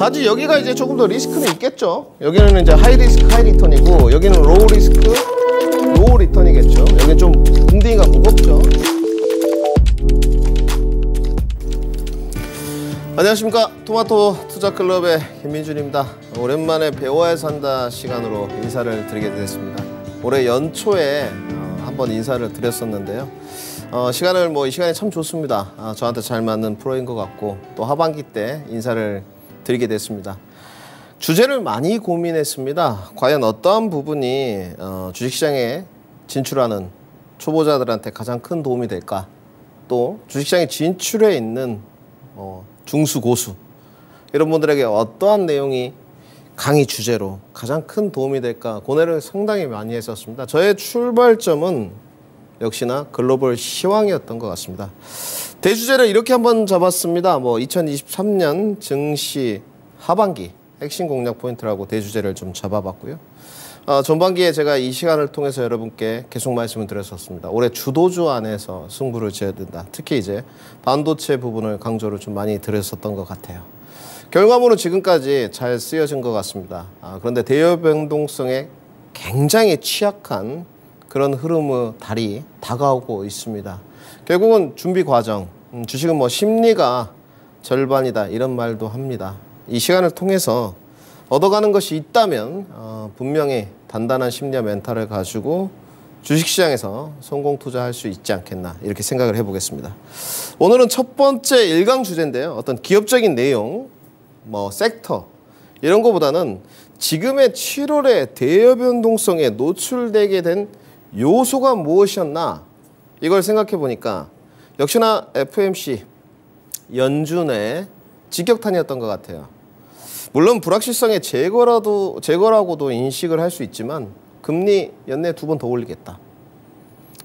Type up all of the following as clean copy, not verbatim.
다지 여기가 이제 조금 더 리스크는 있겠죠. 여기는 이제 하이 리스크 하이 리턴이고 여기는 로우 리스크 로우 리턴이겠죠. 여기는 좀 금리가 무겁죠. 안녕하십니까. 토마토 투자클럽의 김민준입니다. 오랜만에 배워야 산다 시간으로 인사를 드리게 됐습니다. 올해 연초에 한번 인사를 드렸었는데요. 시간을 이 시간이 참 좋습니다. 저한테 잘 맞는 프로인 것 같고 또 하반기 때 인사를 드리게 됐습니다. 주제를 많이 고민했습니다. 과연 어떠한 부분이 주식시장에 진출하는 초보자들한테 가장 큰 도움이 될까? 또 주식시장에 진출해 있는 중수, 고수 이런 분들에게 어떠한 내용이 강의 주제로 가장 큰 도움이 될까 고뇌를 상당히 많이 했었습니다. 저의 출발점은 역시나 글로벌 시황이었던 것 같습니다. 대주제를 이렇게 한번 잡았습니다. 2023년 증시 하반기 핵심 공략 포인트라고 대주제를 좀 잡아봤고요. 전반기에 제가 이 시간을 통해서 여러분께 계속 말씀을 드렸었습니다. 올해 주도주 안에서 승부를 지어야 된다. 특히 이제 반도체 부분을 강조를 좀 많이 드렸었던 것 같아요. 결과물은 지금까지 잘 쓰여진 것 같습니다. 그런데 대여 변동성에 굉장히 취약한 그런 흐름의 달이 다가오고 있습니다. 결국은 준비 과정, 주식은 심리가 절반이다 이런 말도 합니다. 이 시간을 통해서 얻어가는 것이 있다면 분명히 단단한 심리와 멘탈을 가지고 주식시장에서 성공 투자할 수 있지 않겠나 이렇게 생각을 해보겠습니다. 오늘은 첫 번째 1강 주제인데요. 어떤 기업적인 내용, 섹터 이런 것보다는 지금의 7월의 대여 변동성에 노출되게 된 요소가 무엇이었나 이걸 생각해 보니까 역시나 FOMC 연준의 직격탄이었던 것 같아요. 물론 불확실성의 제거라고도 인식을 할 수 있지만 금리 연내 2번 더 올리겠다.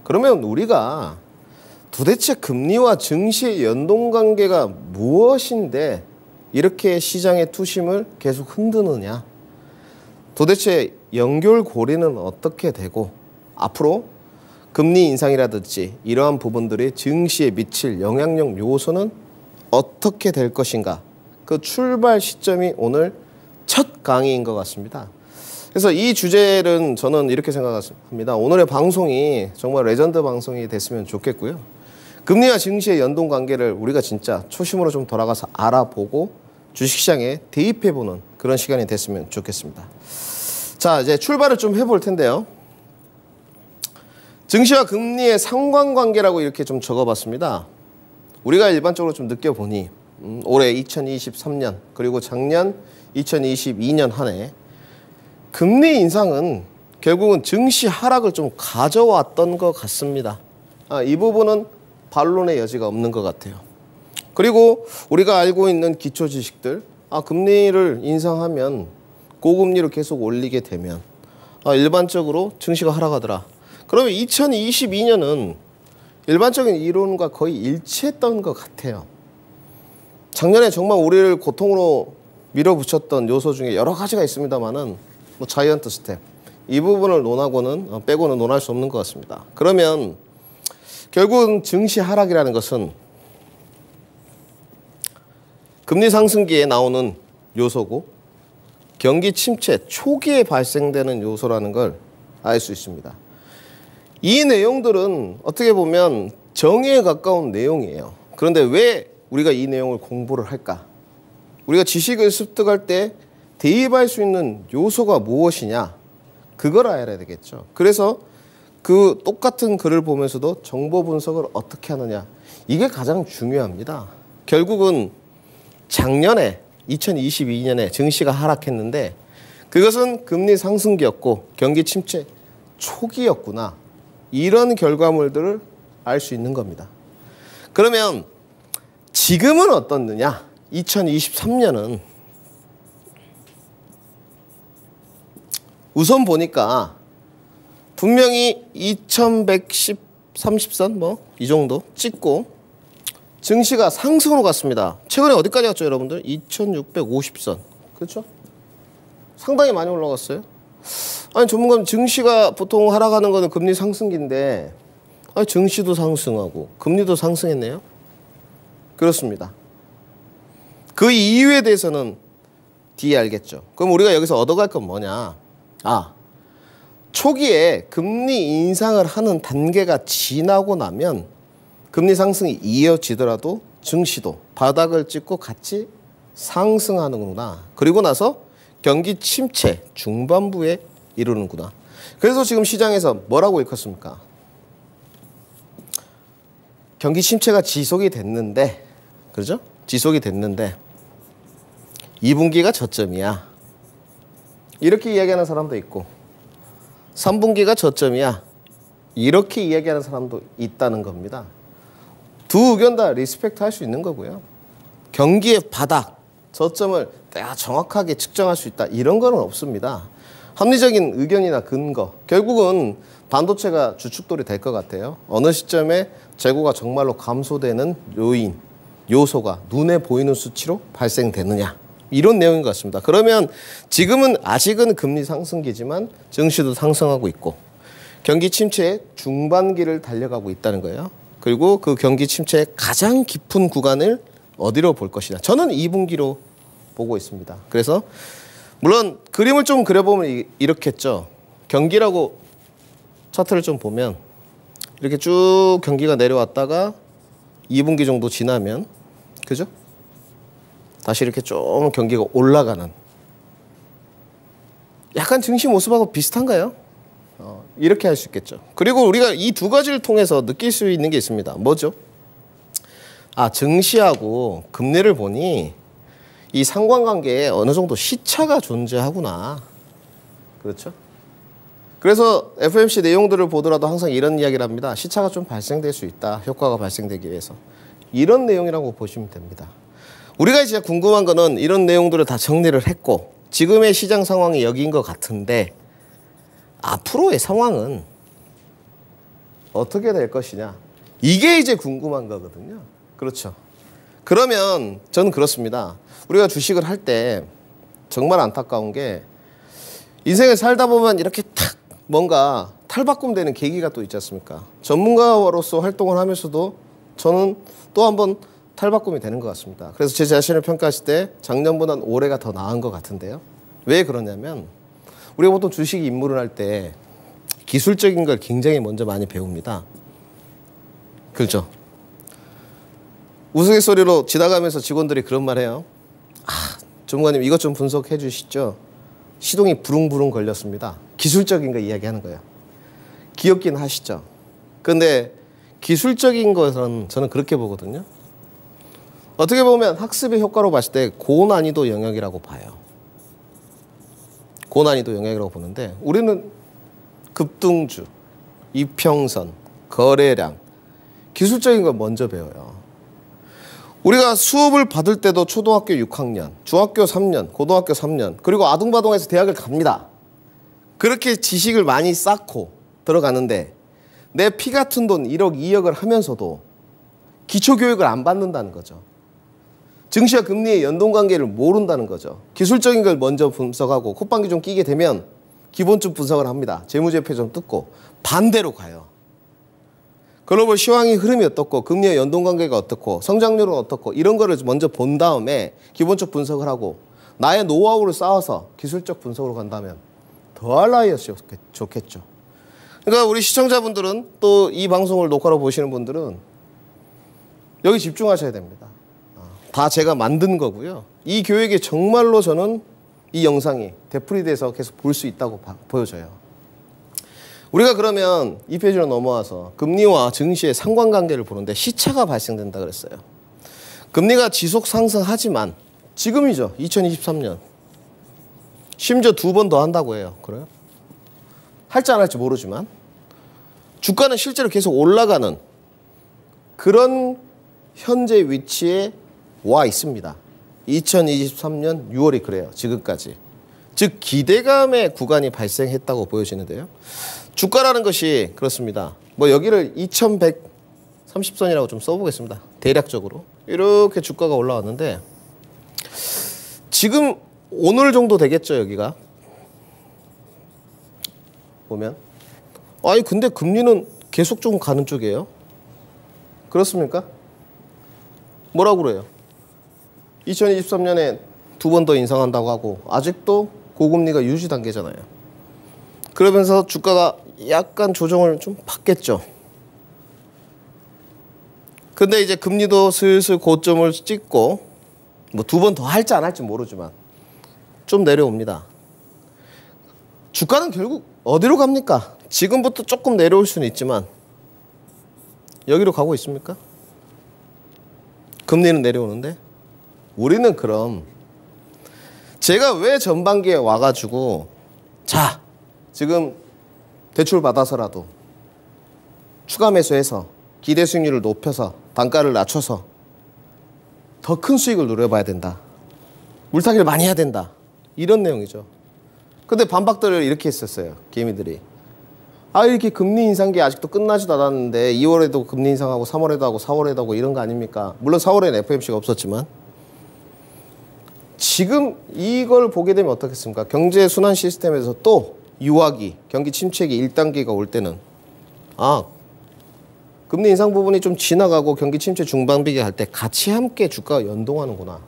그러면 우리가 도대체 금리와 증시의 연동관계가 무엇인데 이렇게 시장의 투심을 계속 흔드느냐. 도대체 연결고리는 어떻게 되고 앞으로 금리 인상이라든지 이러한 부분들이 증시에 미칠 영향력 요소는 어떻게 될 것인가. 그 출발 시점이 오늘 첫 강의인 것 같습니다. 그래서 이 주제는 저는 이렇게 생각합니다. 오늘의 방송이 정말 레전드 방송이 됐으면 좋겠고요. 금리와 증시의 연동 관계를 우리가 진짜 초심으로 좀 돌아가서 알아보고 주식시장에 대입해보는 그런 시간이 됐으면 좋겠습니다. 자, 이제 출발을 좀 해볼 텐데요. 증시와 금리의 상관관계라고 이렇게 좀 적어봤습니다. 우리가 일반적으로 좀 느껴보니 올해 2023년 그리고 작년 2022년 한 해 금리 인상은 결국은 증시 하락을 좀 가져왔던 것 같습니다. 이 부분은 반론의 여지가 없는 것 같아요. 그리고 우리가 알고 있는 기초 지식들, 금리를 인상하면 고금리로 계속 올리게 되면 일반적으로 증시가 하락하더라. 그러면 2022년은 일반적인 이론과 거의 일치했던 것 같아요. 작년에 정말 우리를 고통으로 밀어붙였던 요소 중에 여러 가지가 있습니다만은 자이언트 스텝 이 부분을 빼고는 논할 수 없는 것 같습니다. 그러면 결국은 증시 하락이라는 것은 금리 상승기에 나오는 요소고 경기 침체 초기에 발생되는 요소라는 걸 알 수 있습니다. 이 내용들은 어떻게 보면 정의에 가까운 내용이에요. 그런데 왜 우리가 이 내용을 공부를 할까? 우리가 지식을 습득할 때 대입할 수 있는 요소가 무엇이냐? 그걸 알아야 되겠죠. 그래서 그 똑같은 글을 보면서도 정보 분석을 어떻게 하느냐? 이게 가장 중요합니다. 결국은 작년에 2022년에 증시가 하락했는데 그것은 금리 상승기였고 경기 침체 초기였구나. 이런 결과물들을 알 수 있는 겁니다. 그러면 지금은 어떻느냐? 2023년은 우선 보니까 분명히 2110, 30선 이 정도 찍고 증시가 상승으로 갔습니다. 최근에 어디까지 갔죠, 여러분들? 2650선. 그렇죠? 상당히 많이 올라갔어요. 아니, 전문가는 증시가 보통 하락하는 거는 금리 상승기인데 증시도 상승하고 금리도 상승했네요. 그렇습니다. 그 이유에 대해서는 D 알겠죠? 그럼 우리가 여기서 얻어갈 건 뭐냐? 초기에 금리 인상을 하는 단계가 지나고 나면 금리 상승이 이어지더라도 증시도 바닥을 찍고 같이 상승하는구나. 그리고 나서 경기 침체 중반부에 이르는구나. 그래서 지금 시장에서 뭐라고 읽었습니까? 경기 침체가 지속이 됐는데, 그렇죠? 지속이 됐는데 2분기가 저점이야. 이렇게 이야기하는 사람도 있고 3분기가 저점이야. 이렇게 이야기하는 사람도 있다는 겁니다. 두 의견 다 리스펙트 할 수 있는 거고요. 경기의 바닥, 저점을 내가 정확하게 측정할 수 있다. 이런 거는 없습니다. 합리적인 의견이나 근거, 결국은 반도체가 주축돌이 될 것 같아요. 어느 시점에 재고가 정말로 감소되는 요인, 요소가 눈에 보이는 수치로 발생되느냐. 이런 내용인 것 같습니다. 그러면 지금은 아직은 금리 상승기지만 증시도 상승하고 있고 경기 침체의 중반기를 달려가고 있다는 거예요. 그리고 그 경기 침체의 가장 깊은 구간을 어디로 볼 것이냐. 저는 2분기로 보고 있습니다. 그래서 물론 그림을 좀 그려보면 이렇겠죠. 경기라고 차트를 좀 보면 이렇게 쭉 경기가 내려왔다가 2분기 정도 지나면, 그죠? 다시 이렇게 좀 경기가 올라가는, 약간 증시 모습하고 비슷한가요? 이렇게 할 수 있겠죠. 그리고 우리가 이 두 가지를 통해서 느낄 수 있는 게 있습니다. 뭐죠? 증시하고 금리를 보니 이 상관관계에 어느 정도 시차가 존재하구나. 그렇죠? 그래서 FOMC 내용들을 보더라도 항상 이런 이야기를 합니다. 시차가 좀 발생될 수 있다. 효과가 발생되기 위해서. 이런 내용이라고 보시면 됩니다. 우리가 이제 궁금한 거는 이런 내용들을 다 정리를 했고 지금의 시장 상황이 여기인 것 같은데 앞으로의 상황은 어떻게 될 것이냐. 이게 이제 궁금한 거거든요. 그렇죠. 그러면 저는 그렇습니다. 우리가 주식을 할 때 정말 안타까운 게 인생을 살다 보면 이렇게 탁 뭔가 탈바꿈되는 계기가 또 있지 않습니까? 전문가로서 활동을 하면서도 저는 또 한 번 탈바꿈이 되는 것 같습니다. 그래서 제 자신을 평가했을 때 작년보다는 올해가 더 나은 것 같은데요. 왜 그러냐면 우리가 보통 주식 입문을 할 때 기술적인 걸 굉장히 먼저 많이 배웁니다. 그렇죠? 우스갯소리로 지나가면서 직원들이 그런 말 해요. 전문가님 이것 좀 분석해 주시죠. 시동이 부릉부릉 걸렸습니다. 기술적인 거 이야기하는 거예요. 귀엽긴 하시죠. 그런데 기술적인 것은 저는 그렇게 보거든요. 어떻게 보면 학습의 효과로 봤을 때 고난이도 영역이라고 봐요. 고난이도 영역이라고 보는데 우리는 급등주, 이평선, 거래량, 기술적인 걸 먼저 배워요. 우리가 수업을 받을 때도 초등학교 6학년, 중학교 3년, 고등학교 3년, 그리고 아둥바둥해서 대학을 갑니다. 그렇게 지식을 많이 쌓고 들어가는데 내 피 같은 돈 1억, 2억을 하면서도 기초교육을 안 받는다는 거죠. 증시와 금리의 연동관계를 모른다는 거죠. 기술적인 걸 먼저 분석하고 콧방귀 좀 끼게 되면 기본적 분석을 합니다. 재무제표 좀 뜯고 반대로 가요. 글로벌 시황의 흐름이 어떻고 금리의 연동관계가 어떻고 성장률은 어떻고 이런 거를 먼저 본 다음에 기본적 분석을 하고 나의 노하우를 쌓아서 기술적 분석으로 간다면 더할 나위였으면 좋겠죠. 그러니까 우리 시청자분들은 또 이 방송을 녹화로 보시는 분들은 여기 집중하셔야 됩니다. 다 제가 만든 거고요. 이 교육이 정말로 저는 이 영상이 되풀이돼서 계속 볼 수 있다고 보여져요. 우리가 그러면 이 페이지로 넘어와서 금리와 증시의 상관관계를 보는데 시차가 발생된다 그랬어요. 금리가 지속 상승하지만 지금이죠. 2023년. 심지어 2번 더 한다고 해요. 그래요? 할지 안 할지 모르지만 주가는 실제로 계속 올라가는 그런 현재 위치에 와 있습니다. 2023년 6월이 그래요. 지금까지. 즉 기대감의 구간이 발생했다고 보여지는데요. 주가라는 것이 그렇습니다. 뭐 여기를 2130선이라고 좀 써보겠습니다. 대략적으로. 이렇게 주가가 올라왔는데 지금 오늘 정도 되겠죠. 여기가. 보면. 아니 근데 금리는 계속 좀 가는 쪽이에요. 그렇습니까? 뭐라고 그래요? 2023년에 두 번 더 인상한다고 하고 아직도 고금리가 유지 단계잖아요. 그러면서 주가가 약간 조정을 좀 받겠죠. 근데 이제 금리도 슬슬 고점을 찍고 뭐 두 번 더 할지 안 할지 모르지만 좀 내려옵니다. 주가는 결국 어디로 갑니까? 지금부터 조금 내려올 수는 있지만 여기로 가고 있습니까? 금리는 내려오는데 우리는 그럼 제가 왜 전반기에 와가지고 자 지금 대출 받아서라도 추가 매수해서 기대 수익률을 높여서 단가를 낮춰서 더 큰 수익을 누려봐야 된다. 물타기를 많이 해야 된다. 이런 내용이죠. 근데 반박들을 이렇게 했었어요. 개미들이. 아 이렇게 금리 인상기 아직도 끝나지도 않았는데 2월에도 금리 인상하고 3월에도 하고 4월에도 하고 이런 거 아닙니까? 물론 4월에는 FOMC가 없었지만 지금 이걸 보게 되면 어떻겠습니까? 경제 순환 시스템에서 또 유화기, 경기 침체기 1단계가 올 때는 아 금리 인상 부분이 좀 지나가고 경기 침체 중반기에 할 때 같이 함께 주가가 연동하는구나.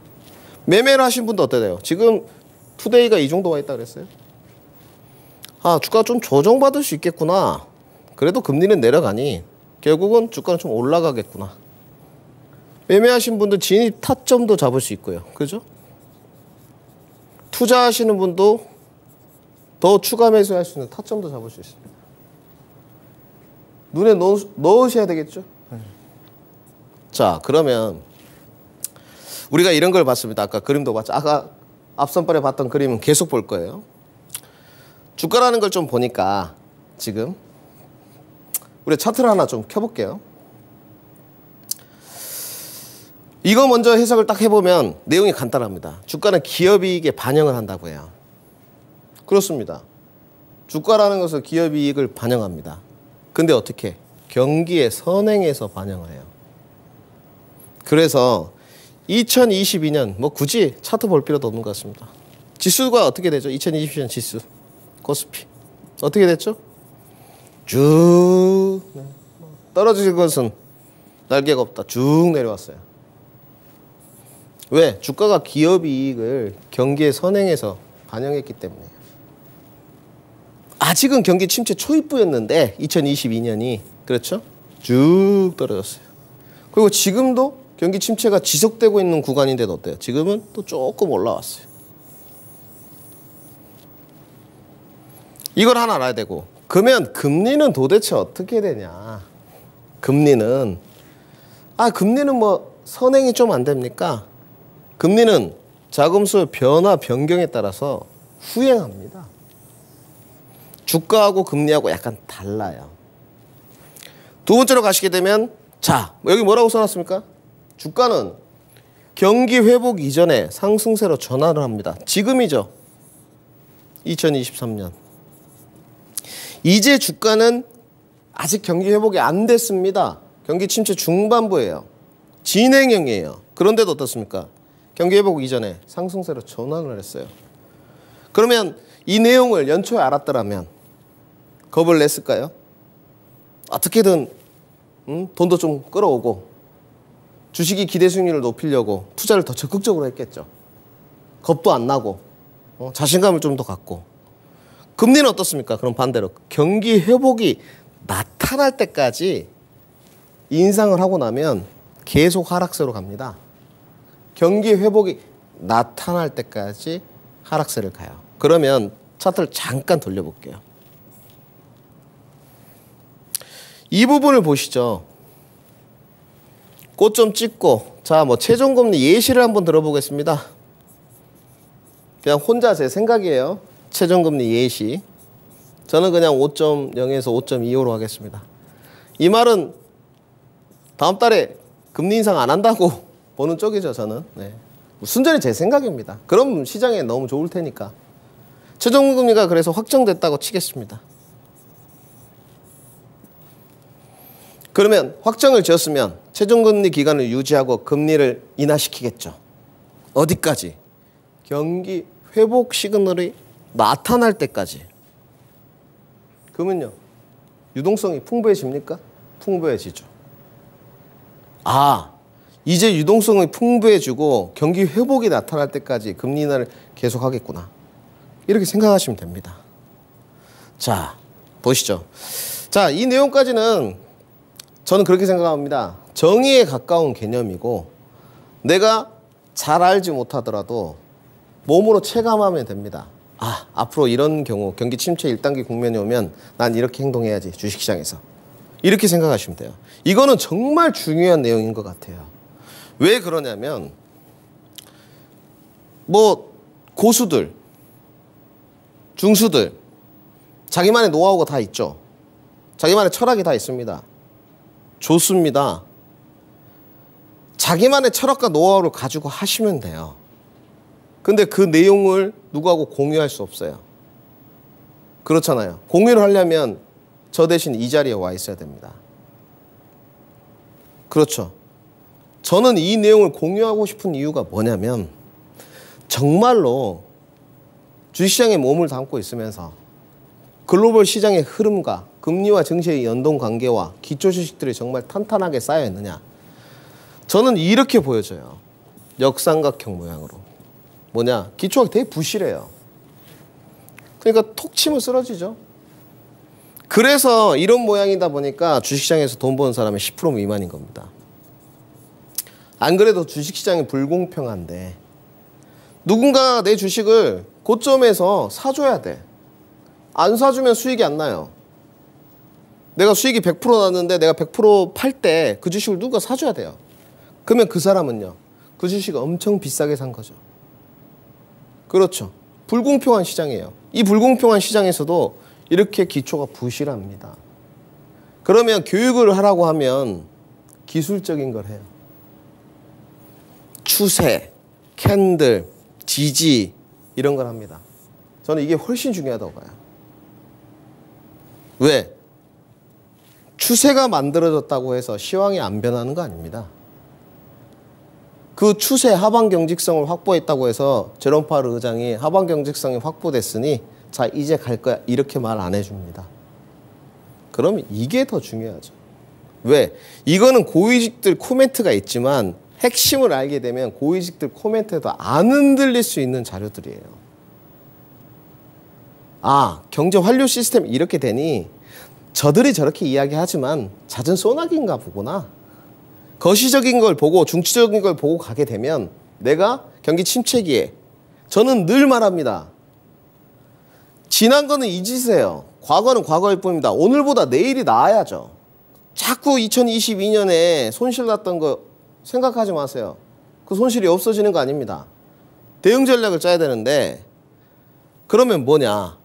매매를 하신 분도 어때요? 지금 투데이가 이 정도 와 있다 그랬어요? 아 주가가 좀 조정받을 수 있겠구나. 그래도 금리는 내려가니 결국은 주가는 좀 올라가겠구나. 매매하신 분들 진입 타점도 잡을 수 있고요. 그죠? 투자하시는 분도 더 추가 매수할 수 있는 타점도 잡을 수 있습니다. 눈에 넣으셔야 되겠죠? 자, 그러면 우리가 이런 걸 봤습니다. 아까 그림도 봤죠. 아까 앞선발에 봤던 그림은 계속 볼 거예요. 주가라는 걸 좀 보니까 지금 우리 차트를 하나 좀 켜볼게요. 이거 먼저 해석을 딱 해보면 내용이 간단합니다. 주가는 기업이익에 반영을 한다고 해요. 그렇습니다. 주가라는 것은 기업이익을 반영합니다. 근데 어떻게? 경기의 선행에서 반영을 해요. 그래서 2022년 뭐 굳이 차트 볼 필요도 없는 것 같습니다. 지수가 어떻게 되죠? 2022년 지수 코스피 어떻게 됐죠? 쭉 떨어질 것은 날개가 없다. 쭉 내려왔어요. 왜? 주가가 기업이익을 경기의 선행에서 반영했기 때문이에요. 아직은 경기 침체 초입부였는데 2022년이 그렇죠? 쭉 떨어졌어요. 그리고 지금도 경기 침체가 지속되고 있는 구간인데도 어때요? 지금은 또 조금 올라왔어요. 이걸 하나 알아야 되고 그러면 금리는 도대체 어떻게 되냐? 금리는 뭐 선행이 좀 안 됩니까? 금리는 자금수 변화 변경에 따라서 후행합니다. 주가하고 금리하고 약간 달라요. 두 번째로 가시게 되면 자 여기 뭐라고 써놨습니까? 주가는 경기 회복 이전에 상승세로 전환을 합니다. 지금이죠. 2023년. 이제 주가는 아직 경기 회복이 안 됐습니다. 경기 침체 중반부예요. 진행형이에요. 그런데도 어떻습니까? 경기 회복 이전에 상승세로 전환을 했어요. 그러면 이 내용을 연초에 알았더라면 겁을 냈을까요? 어떻게든 돈도 좀 끌어오고 주식이 기대 수익률을 높이려고 투자를 더 적극적으로 했겠죠. 겁도 안 나고 자신감을 좀 더 갖고. 금리는 어떻습니까? 그럼 반대로 경기 회복이 나타날 때까지 인상을 하고 나면 계속 하락세로 갑니다. 경기 회복이 나타날 때까지 하락세를 가요. 그러면 차트를 잠깐 돌려볼게요. 이 부분을 보시죠. 고점 찍고 자 뭐 최종금리 예시를 한번 들어보겠습니다. 그냥 혼자 제 생각이에요. 최종금리 예시. 저는 그냥 5.0에서 5.25로 하겠습니다. 이 말은 다음 달에 금리 인상 안 한다고 보는 쪽이죠. 저는. 네. 순전히 제 생각입니다. 그럼 시장에 너무 좋을 테니까. 최종금리가 그래서 확정됐다고 치겠습니다. 그러면 확정을 지었으면 최종금리 기간을 유지하고 금리를 인하시키겠죠. 어디까지? 경기 회복 시그널이 나타날 때까지. 그러면요. 유동성이 풍부해집니까? 풍부해지죠. 아, 이제 유동성이 풍부해지고 경기 회복이 나타날 때까지 금리 인하를 계속하겠구나. 이렇게 생각하시면 됩니다. 자, 보시죠. 자, 이 내용까지는 저는 그렇게 생각합니다. 정의에 가까운 개념이고 내가 잘 알지 못하더라도 몸으로 체감하면 됩니다. 아, 앞으로 이런 경우 경기 침체 1단계 국면이 오면 난 이렇게 행동해야지, 주식시장에서. 이렇게 생각하시면 돼요. 이거는 정말 중요한 내용인 것 같아요. 왜 그러냐면 뭐 고수들, 중수들 자기만의 노하우가 다 있죠. 자기만의 철학이 다 있습니다. 좋습니다. 자기만의 철학과 노하우를 가지고 하시면 돼요. 근데 그 내용을 누구하고 공유할 수 없어요. 그렇잖아요. 공유를 하려면 저 대신 이 자리에 와 있어야 됩니다. 그렇죠. 저는 이 내용을 공유하고 싶은 이유가 뭐냐면 정말로 주식시장에 몸을 담고 있으면서 글로벌 시장의 흐름과 금리와 증시의 연동 관계와 기초 주식들이 정말 탄탄하게 쌓여 있느냐. 저는 이렇게 보여져요. 역삼각형 모양으로. 뭐냐? 기초가 되게 부실해요. 그러니까 톡 치면 쓰러지죠. 그래서 이런 모양이다 보니까 주식시장에서 돈 버는 사람이 10% 미만인 겁니다. 안 그래도 주식시장이 불공평한데 누군가 내 주식을 고점에서 사줘야 돼. 안 사주면 수익이 안 나요. 내가 수익이 100% 났는데 내가 100% 팔 때 그 주식을 누가 사줘야 돼요. 그러면 그 사람은요. 그 주식을 엄청 비싸게 산 거죠. 그렇죠. 불공평한 시장이에요. 이 불공평한 시장에서도 이렇게 기초가 부실합니다. 그러면 교육을 하라고 하면 기술적인 걸 해요. 추세, 캔들, 지지 이런 걸 합니다. 저는 이게 훨씬 중요하다고 봐요. 왜? 추세가 만들어졌다고 해서 시황이 안 변하는 거 아닙니다. 그 추세 하방 경직성을 확보했다고 해서 제롬 파월 의장이 하방 경직성이 확보됐으니 자 이제 갈 거야 이렇게 말 안 해줍니다. 그럼 이게 더 중요하죠. 왜? 이거는 고위직들 코멘트가 있지만 핵심을 알게 되면 고위직들 코멘트에도 안 흔들릴 수 있는 자료들이에요. 아, 경제 환류 시스템이 이렇게 되니 저들이 저렇게 이야기하지만 잦은 소나기인가 보구나. 거시적인 걸 보고 중추적인 걸 보고 가게 되면 내가 경기 침체기에 저는 늘 말합니다. 지난 거는 잊으세요. 과거는 과거일 뿐입니다. 오늘보다 내일이 나아야죠. 자꾸 2022년에 손실 났던 거 생각하지 마세요. 그 손실이 없어지는 거 아닙니다. 대응 전략을 짜야 되는데 그러면 뭐냐?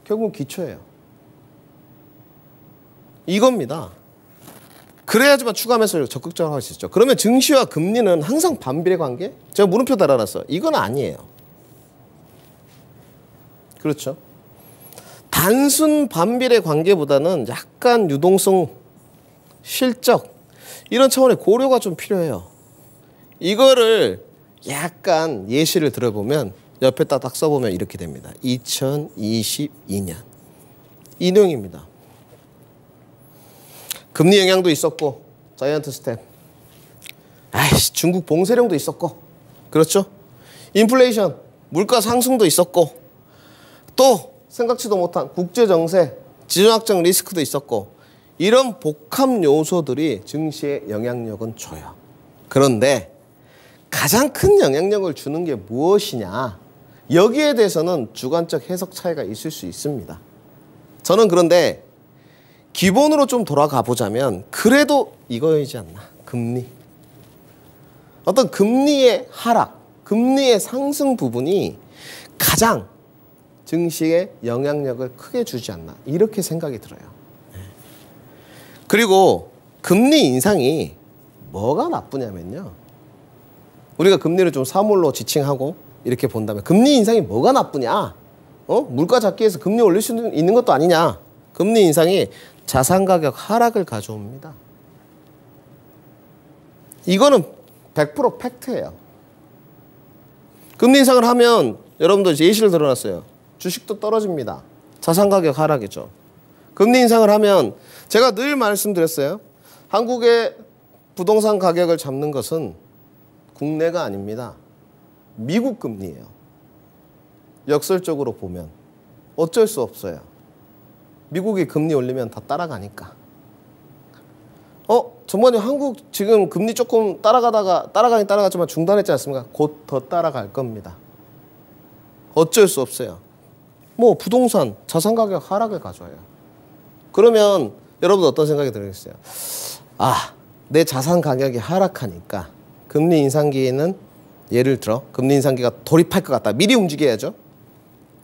결국 기초예요. 이겁니다. 그래야지만 추가 매수를 적극적으로 할 수 있죠. 그러면 증시와 금리는 항상 반비례 관계? 제가 물음표 달아놨어요. 이건 아니에요. 그렇죠. 단순 반비례 관계보다는 약간 유동성, 실적 이런 차원의 고려가 좀 필요해요. 이거를 약간 예시를 들어보면 옆에다 딱 써보면 이렇게 됩니다. 2022년 이 내용입니다. 금리 영향도 있었고 자이언트 스텝 아이씨 중국 봉쇄령도 있었고 그렇죠? 인플레이션 물가 상승도 있었고 또 생각지도 못한 국제정세 지정학적 리스크도 있었고 이런 복합 요소들이 증시에 영향력은 줘요. 그런데 가장 큰 영향력을 주는 게 무엇이냐 여기에 대해서는 주관적 해석 차이가 있을 수 있습니다. 저는 그런데 기본으로 좀 돌아가 보자면 그래도 이거이지 않나. 금리. 어떤 금리의 하락, 금리의 상승 부분이 가장 증시에 영향력을 크게 주지 않나. 이렇게 생각이 들어요. 그리고 금리 인상이 뭐가 나쁘냐면요. 우리가 금리를 좀 사물로 지칭하고 이렇게 본다면 금리 인상이 뭐가 나쁘냐. 물가 잡기 위해서 금리 올릴 수 있는 것도 아니냐. 금리 인상이 자산 가격 하락을 가져옵니다. 이거는 100% 팩트예요. 금리 인상을 하면 여러분들 예시를 들어놨어요. 주식도 떨어집니다. 자산 가격 하락이죠. 금리 인상을 하면 제가 늘 말씀드렸어요. 한국의 부동산 가격을 잡는 것은 국내가 아닙니다. 미국 금리예요. 역설적으로 보면 어쩔 수 없어요. 미국이 금리 올리면 다 따라가니까. 전반에 한국 지금 금리 조금 따라가긴 따라갔지만 중단했지 않습니까? 곧 더 따라갈 겁니다. 어쩔 수 없어요. 뭐 부동산, 자산 가격 하락을 가져와요. 그러면 여러분 어떤 생각이 들겠어요? 아, 내 자산 가격이 하락하니까 금리 인상기에는 예를 들어 금리 인상기가 돌입할 것 같다. 미리 움직여야죠.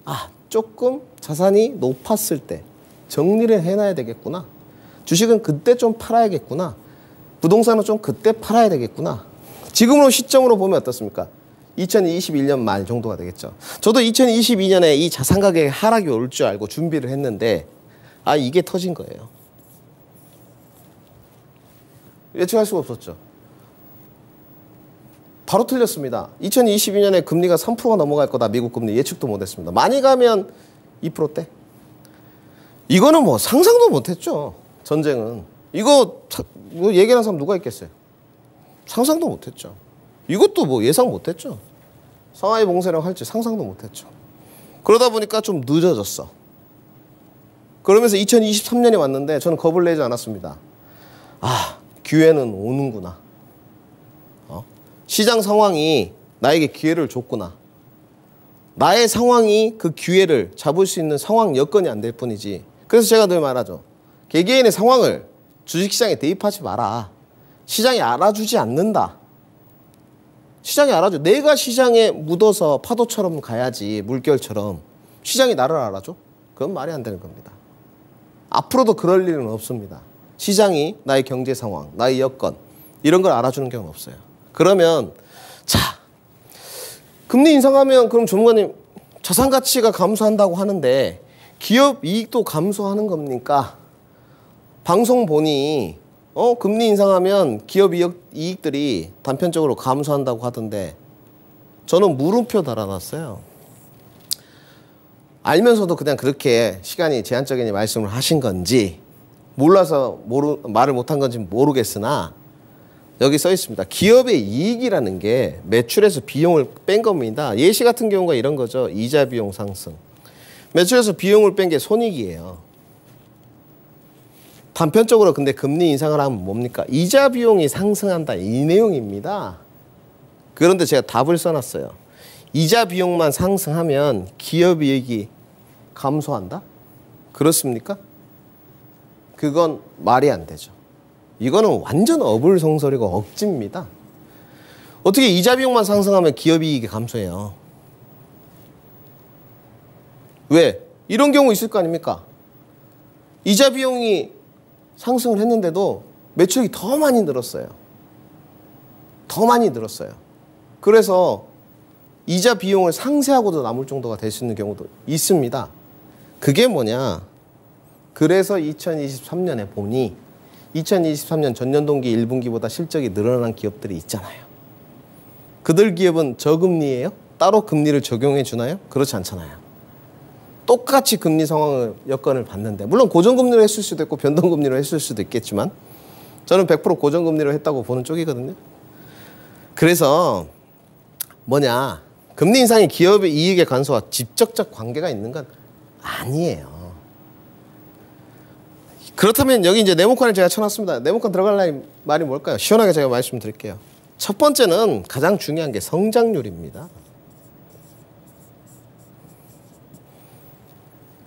아, 조금 자산이 높았을 때 정리를 해놔야 되겠구나. 주식은 그때 좀 팔아야겠구나. 부동산은 좀 그때 팔아야 되겠구나. 지금으로 시점으로 보면 어떻습니까? 2021년 말 정도가 되겠죠. 저도 2022년에 이 자산 가격의 하락이 올 줄 알고 준비를 했는데 아, 이게 터진 거예요. 예측할 수가 없었죠. 바로 틀렸습니다. 2022년에 금리가 3%가 넘어갈 거다. 미국 금리 예측도 못했습니다. 많이 가면 2%대. 이거는 뭐 상상도 못했죠. 전쟁은. 이거 뭐 얘기하는 사람 누가 있겠어요? 상상도 못했죠. 이것도 뭐 예상 못했죠. 상하이 봉쇄라고 할지 상상도 못했죠. 그러다 보니까 좀 늦어졌어. 그러면서 2023년이 왔는데 저는 겁을 내지 않았습니다. 아, 기회는 오는구나. 시장 상황이 나에게 기회를 줬구나. 나의 상황이 그 기회를 잡을 수 있는 상황 여건이 안 될 뿐이지. 그래서 제가 늘 말하죠. 개개인의 상황을 주식시장에 대입하지 마라. 시장이 알아주지 않는다. 시장이 알아줘. 내가 시장에 묻어서 파도처럼 가야지. 물결처럼. 시장이 나를 알아줘? 그건 말이 안 되는 겁니다. 앞으로도 그럴 일은 없습니다. 시장이 나의 경제 상황, 나의 여건 이런 걸 알아주는 경우는 없어요. 그러면 자, 금리 인상하면 그럼 전문가님 자산 가치가 감소한다고 하는데 기업 이익도 감소하는 겁니까? 방송 보니 금리 인상하면 기업 이익들이 단편적으로 감소한다고 하던데 저는 물음표 달아놨어요. 알면서도 그냥 그렇게 시간이 제한적이니 말씀을 하신 건지 몰라서 말을 못한 건지 모르겠으나 여기 써 있습니다. 기업의 이익이라는 게 매출에서 비용을 뺀 겁니다. 예시 같은 경우가 이런 거죠. 이자 비용 상승. 매출에서 비용을 뺀 게 손익이에요. 단편적으로 근데 금리 인상을 하면 뭡니까? 이자 비용이 상승한다. 이 내용입니다. 그런데 제가 답을 써놨어요. 이자 비용만 상승하면 기업 이익이 감소한다? 그렇습니까? 그건 말이 안 되죠. 이거는 완전 어불성설이고 억지입니다. 어떻게 이자 비용만 상승하면 기업 이익이 감소해요? 왜? 이런 경우 있을 거 아닙니까? 이자 비용이 상승을 했는데도 매출이 더 많이 늘었어요. 더 많이 늘었어요. 그래서 이자 비용을 상쇄하고도 남을 정도가 될 수 있는 경우도 있습니다. 그게 뭐냐? 그래서 2023년에 보니 2023년 전년 동기 1분기보다 실적이 늘어난 기업들이 있잖아요. 그들 기업은 저금리예요? 따로 금리를 적용해 주나요? 그렇지 않잖아요. 똑같이 금리 상황을 여건을 봤는데 물론 고정금리로 했을 수도 있고 변동금리로 했을 수도 있겠지만 저는 100% 고정금리로 했다고 보는 쪽이거든요. 그래서 뭐냐? 금리 인상이 기업의 이익의 감소와 직접적 관계가 있는 건 아니에요. 그렇다면 여기 이제 네모칸을 제가 쳐놨습니다. 네모칸 들어갈 말이 뭘까요? 시원하게 제가 말씀드릴게요. 첫 번째는 가장 중요한 게 성장률입니다.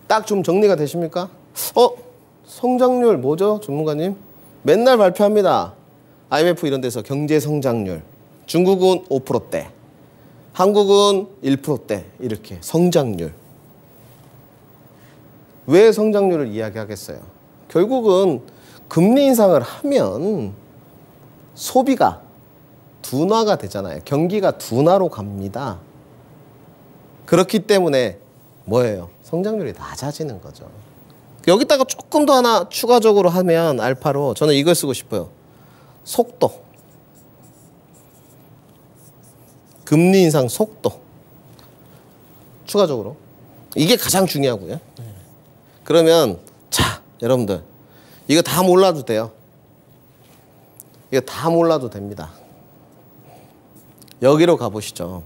딱 좀 정리가 되십니까? 성장률 뭐죠? 전문가님? 맨날 발표합니다. IMF 이런 데서 경제 성장률. 중국은 5%대. 한국은 1%대. 이렇게 성장률. 왜 성장률을 이야기하겠어요? 결국은 금리 인상을 하면 소비가 둔화가 되잖아요. 경기가 둔화로 갑니다. 그렇기 때문에 뭐예요? 성장률이 낮아지는 거죠. 여기다가 조금 더 하나 추가적으로 하면 알파로 저는 이걸 쓰고 싶어요. 속도. 금리 인상 속도. 추가적으로. 이게 가장 중요하고요. 그러면 자, 여러분들 이거 다 몰라도 돼요. 이거 다 몰라도 됩니다. 여기로 가보시죠.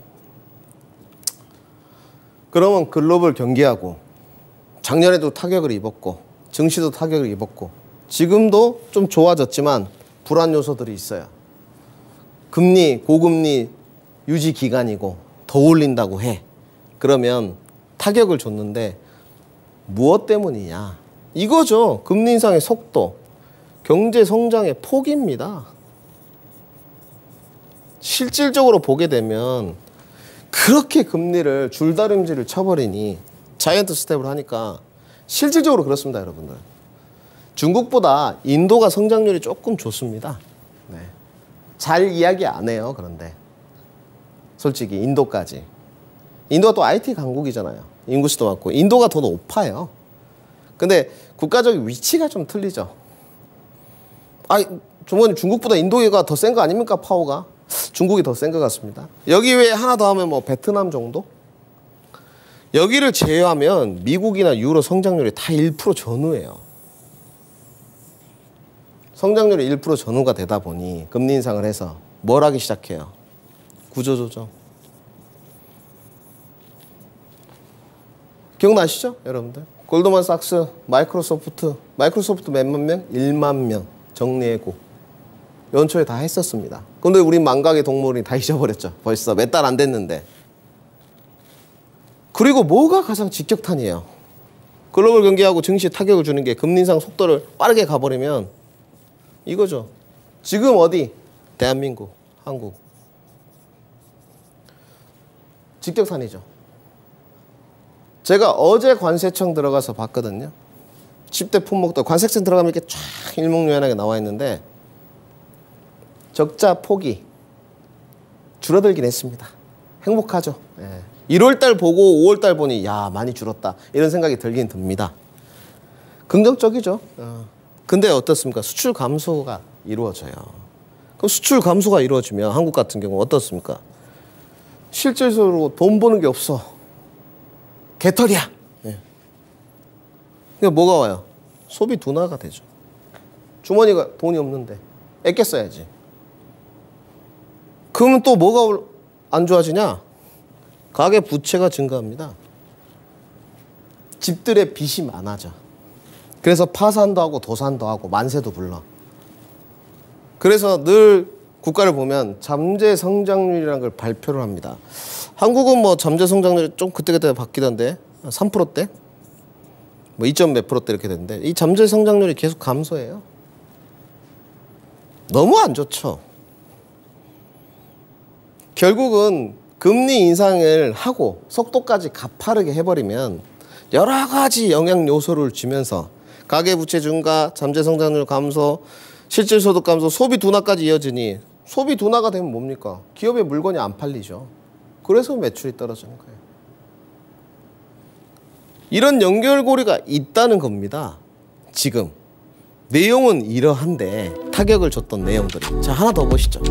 그러면 글로벌 경기하고 작년에도 타격을 입었고 증시도 타격을 입었고 지금도 좀 좋아졌지만 불안 요소들이 있어요. 금리, 고금리 유지 기간이고 더 올린다고 해. 그러면 타격을 줬는데 무엇 때문이냐? 이거죠. 금리 인상의 속도, 경제 성장의 폭입니다. 실질적으로 보게 되면 그렇게 금리를 줄다림질을 쳐버리니 자이언트 스텝을 하니까 실질적으로 그렇습니다, 여러분들. 중국보다 인도가 성장률이 조금 좋습니다. 네. 잘 이야기 안 해요, 그런데. 솔직히 인도까지. 인도가 또 IT 강국이잖아요. 인구수도 많고. 인도가 더 높아요. 근데 국가적 위치가 좀 틀리죠. 아니, 주모님 중국보다 인도가 더 센 거 아닙니까, 파워가? 중국이 더 센 것 같습니다. 여기 외에 하나 더 하면 뭐 베트남 정도? 여기를 제외하면 미국이나 유로 성장률이 다 1% 전후예요. 성장률이 1% 전후가 되다 보니 금리 인상을 해서 뭘 하기 시작해요? 구조조정. 기억나시죠, 여러분들? 골드만삭스, 마이크로소프트 몇만 명? 1만 명 정리해고 연초에 다 했었습니다. 근데 우리 망각의 동물이 다 잊어버렸죠. 벌써 몇 달 안 됐는데. 그리고 뭐가 가장 직격탄이에요? 글로벌 경기하고 증시에 타격을 주는 게 금리 인상 속도를 빠르게 가버리면 이거죠. 지금 어디? 대한민국, 한국. 직격탄이죠. 제가 어제 관세청 들어가서 봤거든요. 10대 품목도 관세청 들어가면 이렇게 쫙 일목요연하게 나와 있는데 적자 폭이 줄어들긴 했습니다. 행복하죠. 예. 1월달 보고 5월달 보니 야 많이 줄었다 이런 생각이 들긴 듭니다. 긍정적이죠. 근데 어떻습니까? 수출 감소가 이루어져요. 그럼 수출 감소가 이루어지면 한국 같은 경우 어떻습니까? 실질적으로 돈 버는 게 없어. 개털이야. 예. 그러니까 뭐가 와요? 소비 둔화가 되죠. 주머니가 돈이 없는데 아껴 써야지. 그러면 또 뭐가 안 좋아지냐? 가계 부채가 증가합니다. 집들의 빚이 많아져. 그래서 파산도 하고 도산도 하고 만세도 불러. 그래서 늘 국가를 보면 잠재 성장률이라는 걸 발표를 합니다. 한국은 뭐 잠재 성장률이 좀 그때그때 바뀌던데 3%대? 뭐 2점 몇 %대 이렇게 되는데 이 잠재 성장률이 계속 감소해요. 너무 안 좋죠. 결국은 금리 인상을 하고 속도까지 가파르게 해버리면 여러 가지 영향 요소를 주면서 가계부채 증가, 잠재성장률 감소, 실질소득 감소, 소비 둔화까지 이어지니 소비 둔화가 되면 뭡니까? 기업의 물건이 안 팔리죠. 그래서 매출이 떨어지는 거예요. 이런 연결고리가 있다는 겁니다. 지금 내용은 이러한데 타격을 줬던 내용들이. 자, 하나 더 보시죠.